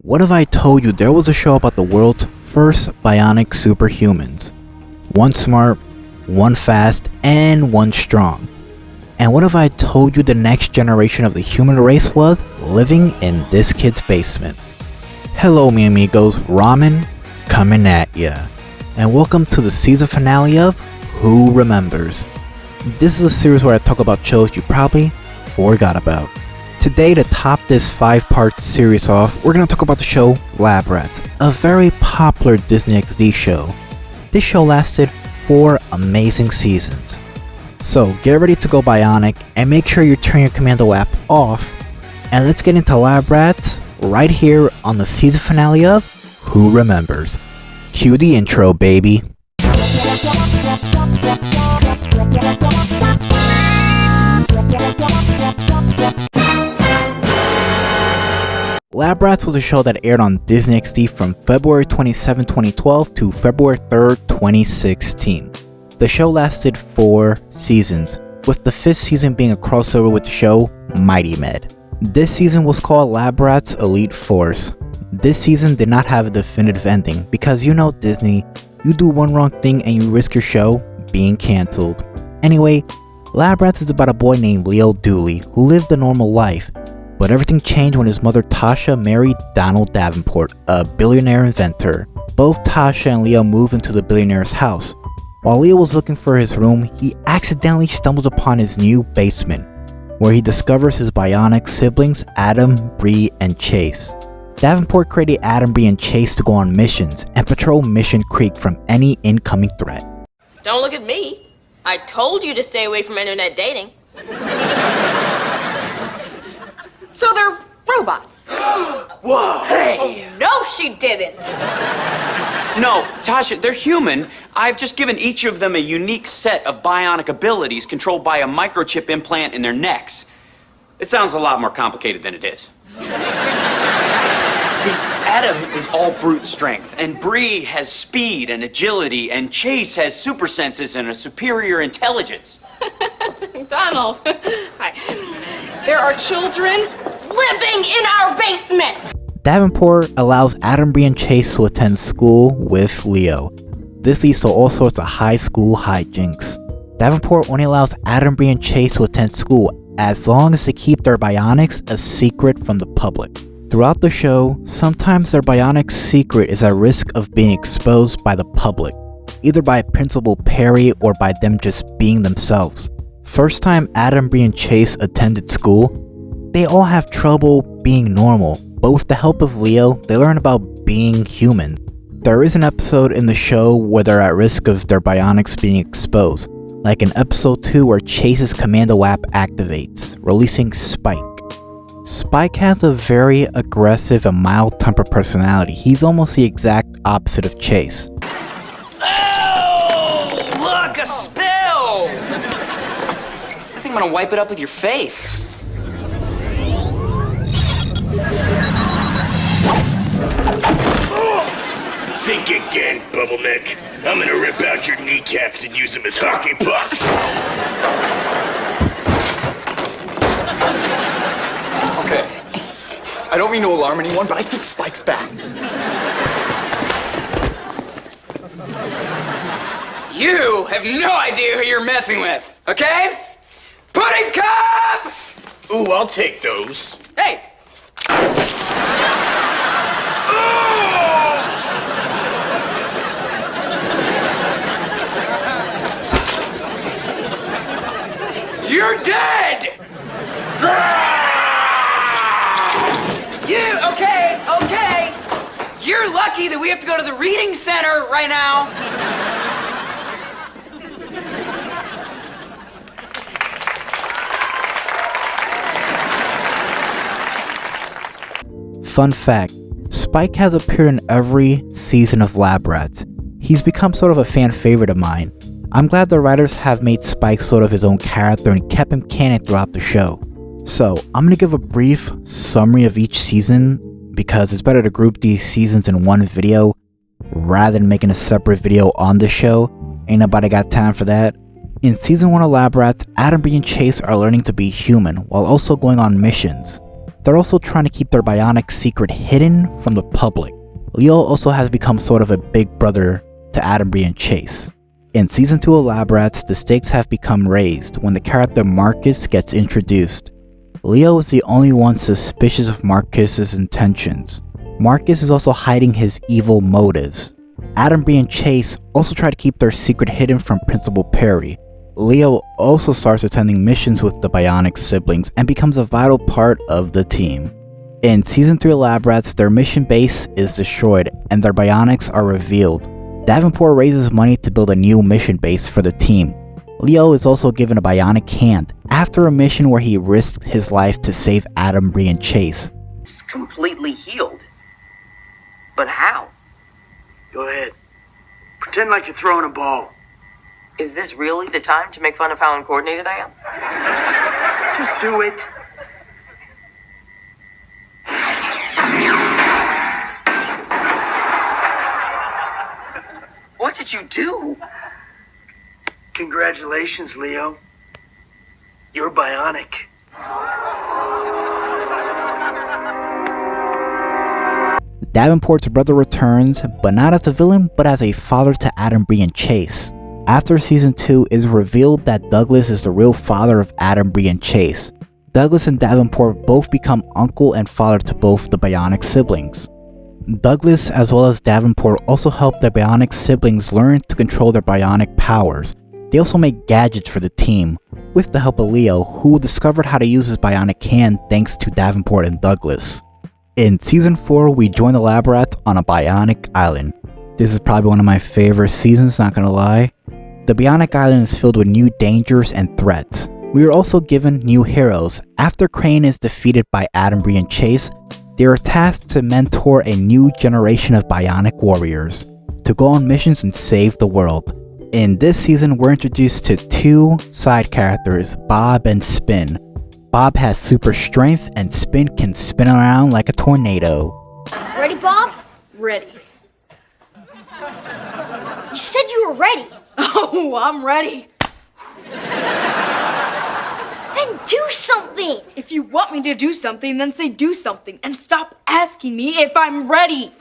What if I told you there was a show about the world's first bionic superhumans? One smart, one fast, and one strong. And what if I told you the next generation of the human race was living in this kid's basement? Hello mi amigos, Ramen coming at ya. And welcome to the season finale of Who Remembers. This is a series where I talk about shows you probably forgot about. Today, to top this 5-part series off, we're going to talk about the show Labrats, a very popular Disney XD show. This show lasted 4 amazing seasons. So get ready to go bionic and make sure you turn your Commando app off, and let's get into Labrats right here on the season finale of Who Remembers. Cue the intro, baby. Labrats was a show that aired on Disney XD from February 27, 2012 to February 3rd, 2016. The show lasted 4 seasons, with the 5th season being a crossover with the show Mighty Med. This season was called Labrats Elite Force. This season did not have a definitive ending because you know Disney, you do one wrong thing and you risk your show being cancelled. Anyway, Labrats is about a boy named Leo Dooley who lived a normal life. But everything changed when his mother Tasha married Donald Davenport, a billionaire inventor. Both Tasha and Leo moved into the billionaire's house. While Leo was looking for his room, he accidentally stumbles upon his new basement, where he discovers his bionic siblings Adam, Bree, and Chase. Davenport created Adam, Bree, and Chase to go on missions and patrol Mission Creek from any incoming threat. Don't look at me. I told you to stay away from internet dating. So they're robots. Whoa! Hey! Oh, no, she didn't. No, Tasha, they're human. I've just given each of them a unique set of bionic abilities controlled by a microchip implant in their necks. It sounds a lot more complicated than it is. See, Adam is all brute strength, and Bree has speed and agility, and Chase has super senses and a superior intelligence. Donald. Hi. There are children living in our basement! Davenport allows Adam, Bree, and Chase to attend school with Leo. This leads to all sorts of high school hijinks. Davenport only allows Adam, Bree, and Chase to attend school as long as they keep their bionics a secret from the public. Throughout the show, sometimes their bionic secret is at risk of being exposed by the public, either by Principal Perry or by them just being themselves. First time Adam, Bree, and Chase attended school, they all have trouble being normal, but with the help of Leo, they learn about being human. There is an episode in the show where they're at risk of their bionics being exposed, like in episode 2 where Chase's Commando app activates, releasing Spike. Spike has a very aggressive and mild-tempered personality. He's almost the exact opposite of Chase. Oh! Look, a spill! I think I'm gonna wipe it up with your face. Think again, Bubbleneck. I'm gonna rip out your kneecaps and use them as hockey pucks. Okay. I don't mean to alarm anyone, but I think Spike's back. You have no idea who you're messing with, okay? Pudding cups! Ooh, I'll take those. Hey! You're dead! You, okay. You're lucky that we have to go to the reading center right now. Fun fact, Spike has appeared in every season of Labrats. He's become sort of a fan favorite of mine. I'm glad the writers have made Spike sort of his own character and kept him canon throughout the show. So, I'm going to give a brief summary of each season because it's better to group these seasons in one video rather than making a separate video on the show. Ain't nobody got time for that. In season 1 of Labrats, Adam, Bree, and Chase are learning to be human while also going on missions. They're also trying to keep their bionic secret hidden from the public. Leo also has become sort of a big brother to Adam, Bree, and Chase. In Season 2 of Labrats, the stakes have become raised when the character Marcus gets introduced. Leo is the only one suspicious of Marcus's intentions. Marcus is also hiding his evil motives. Adam, Bree, and Chase also try to keep their secret hidden from Principal Perry. Leo also starts attending missions with the Bionic siblings and becomes a vital part of the team. In Season 3 of Labrats, their mission base is destroyed and their bionics are revealed. Davenport raises money to build a new mission base for the team. Leo is also given a bionic hand after a mission where he risked his life to save Adam, Bree, and Chase. It's completely healed. But how? Go ahead. Pretend like you're throwing a ball. Is this really the time to make fun of how uncoordinated I am? Just do it. What did you do? Congratulations, Leo. You're bionic. Davenport's brother returns, but not as a villain, but as a father to Adam, Bree, and Chase. After Season 2, it is revealed that Douglas is the real father of Adam, Bree, and Chase. Douglas and Davenport both become uncle and father to both the Bionic siblings. Douglas as well as Davenport also help the Bionic siblings learn to control their bionic powers. They also make gadgets for the team, with the help of Leo, who discovered how to use his bionic hand thanks to Davenport and Douglas. In Season 4, we join the Labrats on a bionic island. This is probably one of my favorite seasons, not gonna lie. The bionic island is filled with new dangers and threats. We are also given new heroes. After Crane is defeated by Adam, Bree, and Chase, they are tasked to mentor a new generation of bionic warriors to go on missions and save the world. In this season, we're introduced to two side characters, Bob and Spin. Bob has super strength and Spin can spin around like a tornado. Ready, Bob? Ready. You said you were ready. Oh, I'm ready. Then do something. If you want me to do something, then say do something and stop asking me if I'm ready.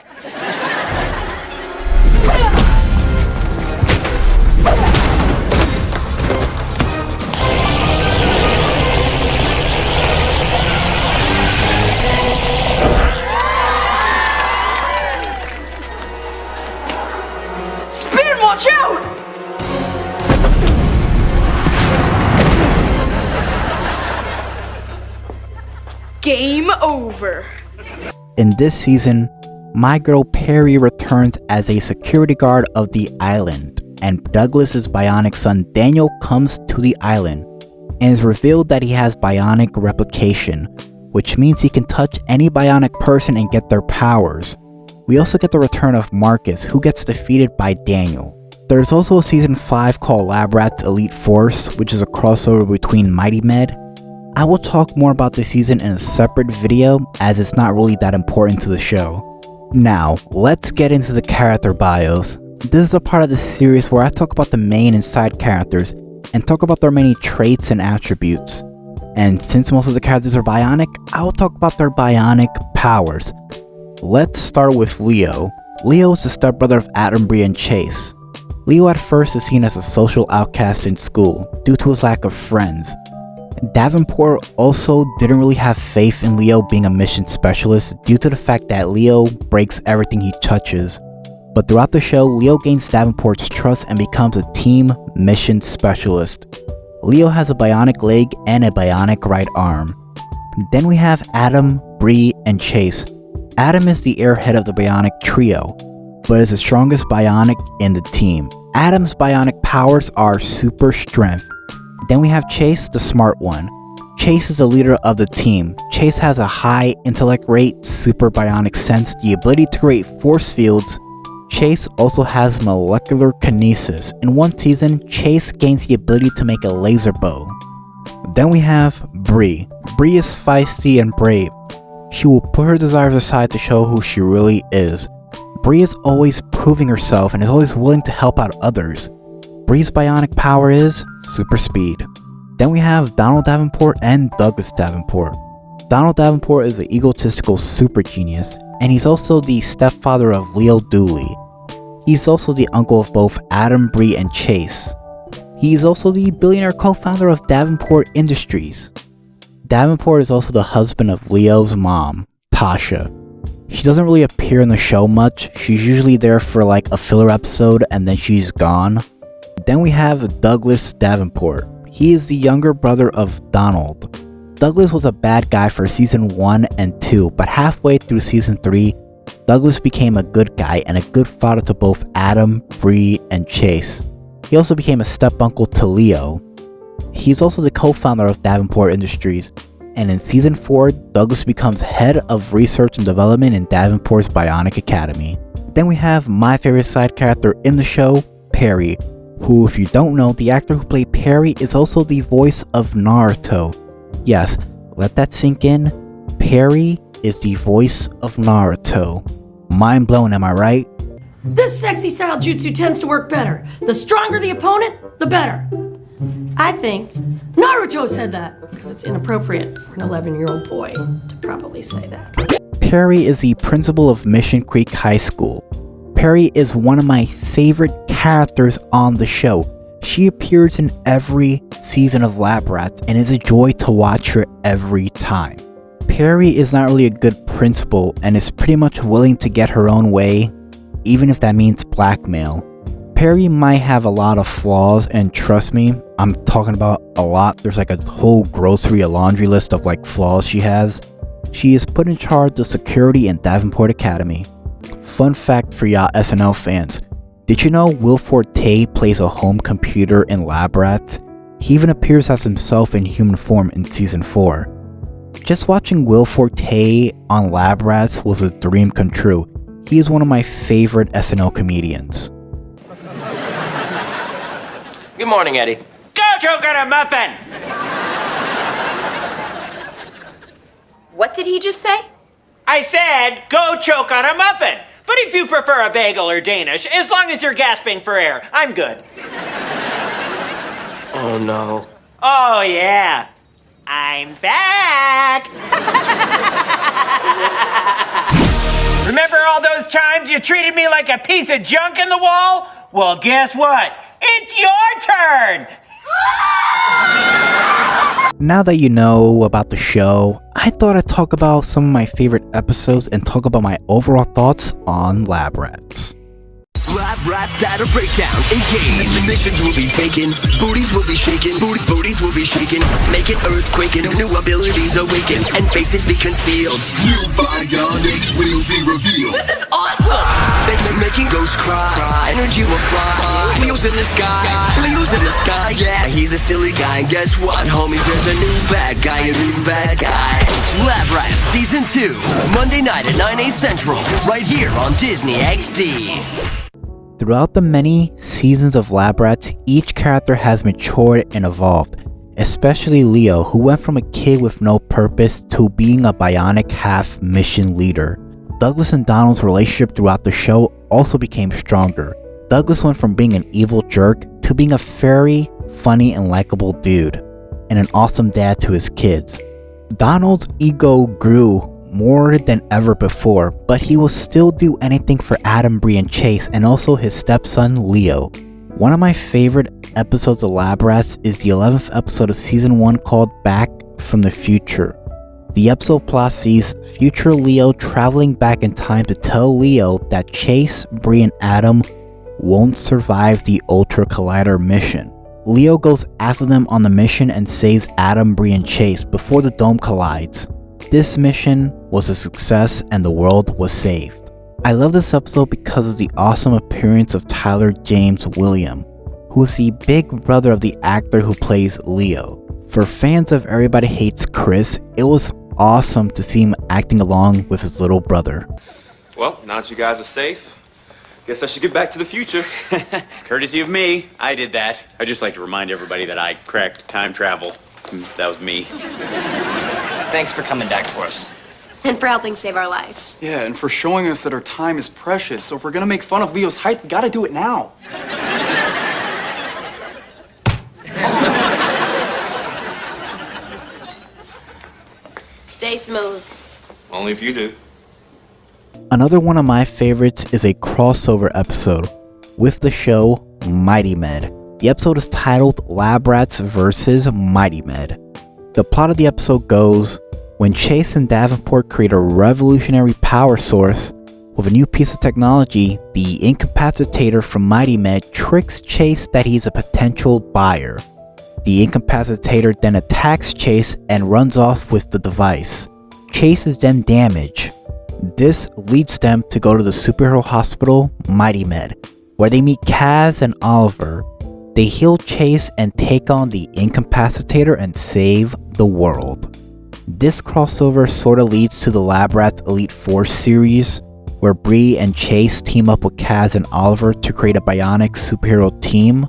Spin, watch out! Game over. In this season, my girl Perry returns as a security guard of the island, and Douglas's bionic son Daniel comes to the island, and is revealed that he has bionic replication, which means he can touch any bionic person and get their powers. We also get the return of Marcus, who gets defeated by Daniel. There's also a Season 5 called Labrats Elite Force, which is a crossover between Mighty Med. I will talk more about this season in a separate video, as it's not really that important to the show. Now, let's get into the character bios. This is a part of the series where I talk about the main and side characters, and talk about their many traits and attributes. And since most of the characters are bionic, I will talk about their bionic powers. Let's start with Leo. Leo is the stepbrother of Adam, Bree, and Chase. Leo at first is seen as a social outcast in school, due to his lack of friends. Davenport also didn't really have faith in Leo being a mission specialist due to the fact that Leo breaks everything he touches. But throughout the show, Leo gains Davenport's trust and becomes a team mission specialist. Leo has a bionic leg and a bionic right arm. Then we have Adam, Bree, and Chase. Adam is the airhead of the bionic trio, but is the strongest bionic in the team. Adam's bionic powers are super strength. Then we have Chase, the smart one. Chase is the leader of the team. Chase has a high intellect rate, super bionic sense, the ability to create force fields. Chase also has molecular kinesis. In one season, Chase gains the ability to make a laser bow. Then we have Bree. Bree is feisty and brave. She will put her desires aside to show who she really is. Bree is always proving herself and is always willing to help out others. Bree's bionic power is super speed. Then we have Donald Davenport and Douglas Davenport. Donald Davenport is an egotistical super genius, and he's also the stepfather of Leo Dooley. He's also the uncle of both Adam, Bree, and Chase. He's also the billionaire co-founder of Davenport Industries. Davenport is also the husband of Leo's mom, Tasha. She doesn't really appear in the show much. She's usually there for like a filler episode and then she's gone. Then we have Douglas Davenport. He is the younger brother of Donald. Douglas was a bad guy for season 1 and 2, but halfway through season 3, Douglas became a good guy and a good father to both Adam, Bree, and Chase. He also became a step-uncle to Leo. He's also the co-founder of Davenport Industries, and in season 4, Douglas becomes head of research and development in Davenport's Bionic Academy. Then we have my favorite side character in the show, Perry, who, if you don't know, the actor who played Perry is also the voice of Naruto. Yes, let that sink in. Perry is the voice of Naruto. Mind blown, am I right? This sexy style jutsu tends to work better. The stronger the opponent, the better. I think Naruto said that because it's inappropriate for an 11-year-old boy to probably say that. Perry is the principal of Mission Creek High School. Perry is one of my favorite characters on the show. She appears in every season of Labrats and is a joy to watch her every time. Perry is not really a good principal and is pretty much willing to get her own way, even if that means blackmail. Perry might have a lot of flaws, and trust me, I'm talking about a lot. There's like a whole grocery, a laundry list of like flaws she has. She is put in charge of security in Davenport Academy. Fun fact for y'all SNL fans, did you know Will Forte plays a home computer in Labrats? He even appears as himself in human form in season 4. Just watching Will Forte on Labrats was a dream come true. He is one of my favorite SNL comedians. Good morning, Eddie. Go choke on a muffin! What did he just say? I said, go choke on a muffin. But if you prefer a bagel or Danish, as long as you're gasping for air, I'm good. Oh, no. Oh, yeah. I'm back. Remember all those times you treated me like a piece of junk in the wall? Well, guess what? It's your turn. Now that you know about the show, I thought I'd talk about some of my favorite episodes and talk about my overall thoughts on Labrats. Labrat data breakdown. Engage. Missions will be taken. Booties will be shaken. Booties will be shaken. Making earthquaking. New abilities awaken. And faces be concealed. New bionics will be revealed. This is awesome! Making ghosts cry. Energy will fly. Leo's in the sky. Leo's in the sky. Yeah, he's a silly guy. And guess what, homies? There's a new bad guy. A new bad guy. Labrats Season 2. Monday night at 9/8 Central. Right here on DisneyxD. Throughout the many seasons of Labrats, each character has matured and evolved, especially Leo, who went from a kid with no purpose to being a bionic half-mission leader. Douglas and Donald's relationship throughout the show also became stronger. Douglas went from being an evil jerk to being a very funny and likable dude, and an awesome dad to his kids. Donald's ego grew more than ever before, but he will still do anything for Adam, Bree, and Chase, and also his stepson Leo. One of my favorite episodes of Labrats is the 11th episode of season 1 called Back from the Future. The episode plot sees future Leo traveling back in time to tell Leo that Chase, Bree, and Adam won't survive the Ultra Collider mission. Leo goes after them on the mission and saves Adam, Bree, and Chase before the dome collides. This mission was a success and the world was saved. I love this episode because of the awesome appearance of Tyler James William, who is the big brother of the actor who plays Leo. For fans of Everybody Hates Chris, it was awesome to see him acting along with his little brother. Well, now that you guys are safe, guess I should get back to the future. Courtesy of me, I did that. I'd just like to remind everybody that I cracked time travel. That was me. Thanks for coming back for us. And for helping save our lives. Yeah, and for showing us that our time is precious. So if we're gonna make fun of Leo's height, we gotta do it now. Stay Stay smooth. Only if you do. Another one of my favorites is a crossover episode with the show Mighty Med. The episode is titled Labrats vs. Mighty Med. The plot of the episode goes, when Chase and Davenport create a revolutionary power source with a new piece of technology, the incapacitator from Mighty Med tricks Chase that he's a potential buyer. The incapacitator then attacks Chase and runs off with the device. Chase is then damaged. This leads them to go to the superhero hospital, Mighty Med, where they meet Kaz and Oliver. They heal Chase and take on the incapacitator and save the world. This crossover sorta leads to the Labrats Elite Four series, where Bree and Chase team up with Kaz and Oliver to create a bionic superhero team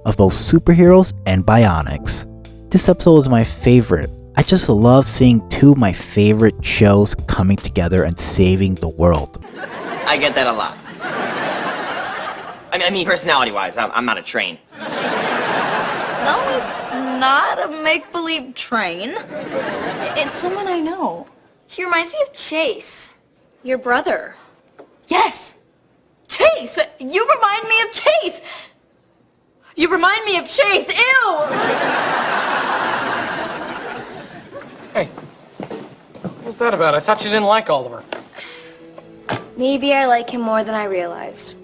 of both superheroes and bionics. This episode is my favorite. I just love seeing two of my favorite shows coming together and saving the world. I get that a lot. I mean, personality-wise, I'm not a train. No, it's not a make-believe train. It's someone I know. He reminds me of Chase. Your brother. Yes! Chase! You remind me of Chase! You remind me of Chase! Ew! Hey, what's that about? I thought you didn't like Oliver. Maybe I like him more than I realized.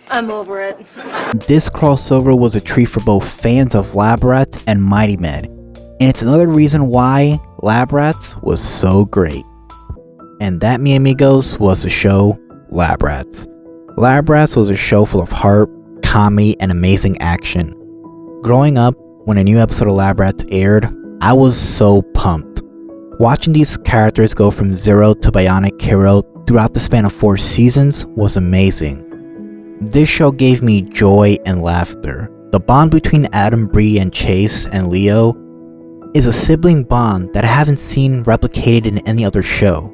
I'm over it. This crossover was a treat for both fans of Labrats and Mighty Med, and it's another reason why Labrats was so great. And that, mi amigos, was the show Labrats. Labrats was a show full of heart, comedy, and amazing action. Growing up, when a new episode of Labrats aired, I was so pumped. Watching these characters go from zero to bionic hero throughout the span of 4 seasons was amazing. This show gave me joy and laughter. The bond between Adam, Bree, and Chase and Leo is a sibling bond that I haven't seen replicated in any other show.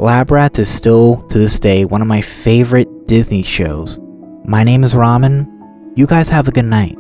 Labrats is still, to this day, one of my favorite Disney shows. My name is Ramen. You guys have a good night.